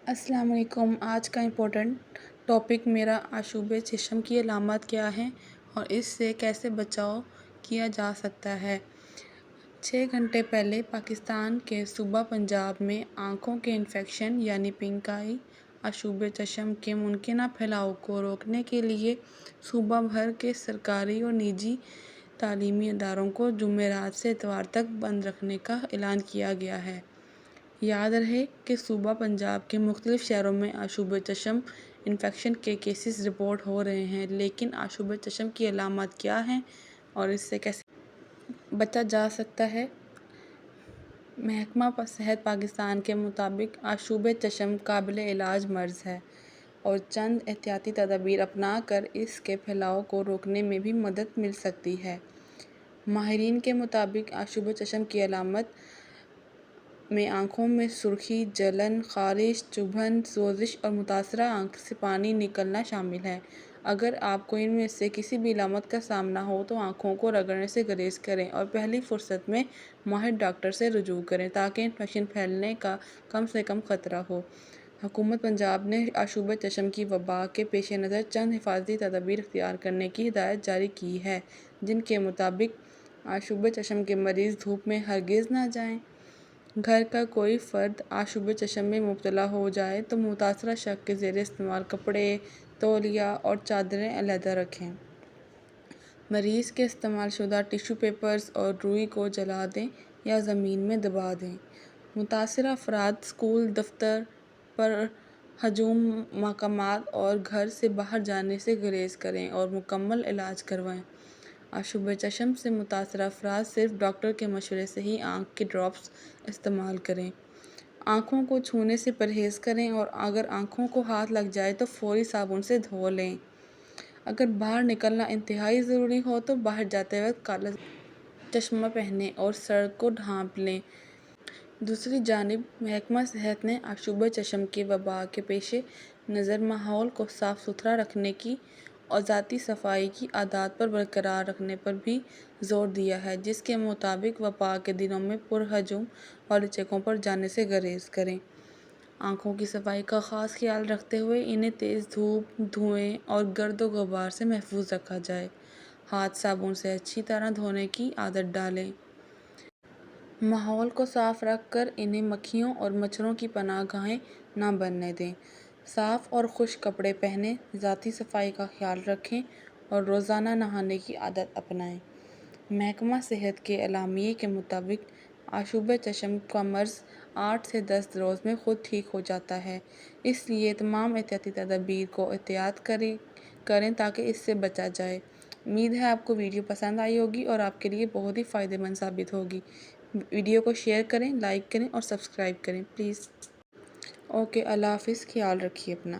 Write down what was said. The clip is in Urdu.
السلام علیکم۔ آج کا امپورٹنٹ ٹاپک میرا آشوب چشم کی علامات کیا ہیں اور اس سے کیسے بچاؤ کیا جا سکتا ہے۔ 6 گھنٹے پہلے پاکستان کے صوبہ پنجاب میں آنکھوں کے انفیکشن یعنی پنک آئی آشوب چشم کے ممکنہ پھیلاؤ کو روکنے کے لیے صوبہ بھر کے سرکاری اور نجی تعلیمی اداروں کو جمعرات سے اتوار تک بند رکھنے کا اعلان کیا گیا ہے۔ یاد رہے کہ صوبہ پنجاب کے مختلف شہروں میں آشوب چشم انفیکشن کے کیسز رپورٹ ہو رہے ہیں، لیکن آشوب چشم کی علامات کیا ہیں اور اس سے کیسے بچا جا سکتا ہے۔ محکمہ صحت پاکستان کے مطابق آشوب چشم قابل علاج مرض ہے اور چند احتیاطی تدابیر اپنا کر اس کے پھیلاؤ کو روکنے میں بھی مدد مل سکتی ہے۔ ماہرین کے مطابق آشوب چشم کی علامات میں آنکھوں میں سرخی، جلن، خارش، چبھن، سوزش اور متاثرہ آنکھ سے پانی نکلنا شامل ہے۔ اگر آپ کو ان میں سے کسی بھی علامت کا سامنا ہو تو آنکھوں کو رگڑنے سے گریز کریں اور پہلی فرصت میں ماہر ڈاکٹر سے رجوع کریں تاکہ انفیکشن پھیلنے کا کم سے کم خطرہ ہو۔ حکومت پنجاب نے آشوب چشم کی وبا کے پیش نظر چند حفاظتی تدابیر اختیار کرنے کی ہدایت جاری کی ہے، جن کے مطابق آشوب چشم کے مریض دھوپ میں ہرگز نہ جائیں۔ گھر کا کوئی فرد آشوب چشم میں مبتلا ہو جائے تو متاثرہ شخص کے زیر استعمال کپڑے، تولیہ اور چادریں علیحدہ رکھیں۔ مریض کے استعمال شدہ ٹشو پیپرز اور روئی کو جلا دیں یا زمین میں دبا دیں۔ متاثرہ افراد اسکول، دفتر، پر ہجوم مقامات اور گھر سے باہر جانے سے گریز کریں اور مکمل علاج کروائیں۔ آشوب چشم سے متاثرہ افراد صرف ڈاکٹر کے مشورے سے ہی آنکھ کے ڈراپس استعمال کریں۔ آنکھوں کو چھونے سے پرہیز کریں اور اگر آنکھوں کو ہاتھ لگ جائے تو فوری صابن سے دھو لیں۔ اگر باہر نکلنا انتہائی ضروری ہو تو باہر جاتے وقت کالا چشمہ پہنیں اور سر کو ڈھانپ لیں۔ دوسری جانب محکمہ صحت نے آشوب چشم کی وبا کے پیش نظر ماحول کو صاف ستھرا رکھنے کی اور ذاتی صفائی کی عادات پر برقرار رکھنے پر بھی زور دیا ہے، جس کے مطابق وبا کے دنوں میں پر ہجوم والی جگہوں پر جانے سے گریز کریں۔ آنکھوں کی صفائی کا خاص خیال رکھتے ہوئے انہیں تیز دھوپ، دھوئیں اور گرد و غبار سے محفوظ رکھا جائے۔ ہاتھ صابن سے اچھی طرح دھونے کی عادت ڈالیں۔ ماحول کو صاف رکھ کر انہیں مکھیوں اور مچھروں کی پناہ گاہیں نہ بننے دیں۔ صاف اور خشک کپڑے پہنیں، ذاتی صفائی کا خیال رکھیں اور روزانہ نہانے کی عادت اپنائیں۔ محکمہ صحت کے اعلامیے کے مطابق آشوب چشم کا مرض 8 سے 10 روز میں خود ٹھیک ہو جاتا ہے، اس لیے تمام احتیاطی تدابیر کو احتیاط کریں تاکہ اس سے بچا جائے۔ امید ہے آپ کو ویڈیو پسند آئی ہوگی اور آپ کے لیے بہت ہی فائدہ مند ثابت ہوگی۔ ویڈیو کو شیئر کریں، لائک کریں اور سبسکرائب کریں پلیز۔ اوکے، اللہ حافظ، خیال رکھیے اپنا۔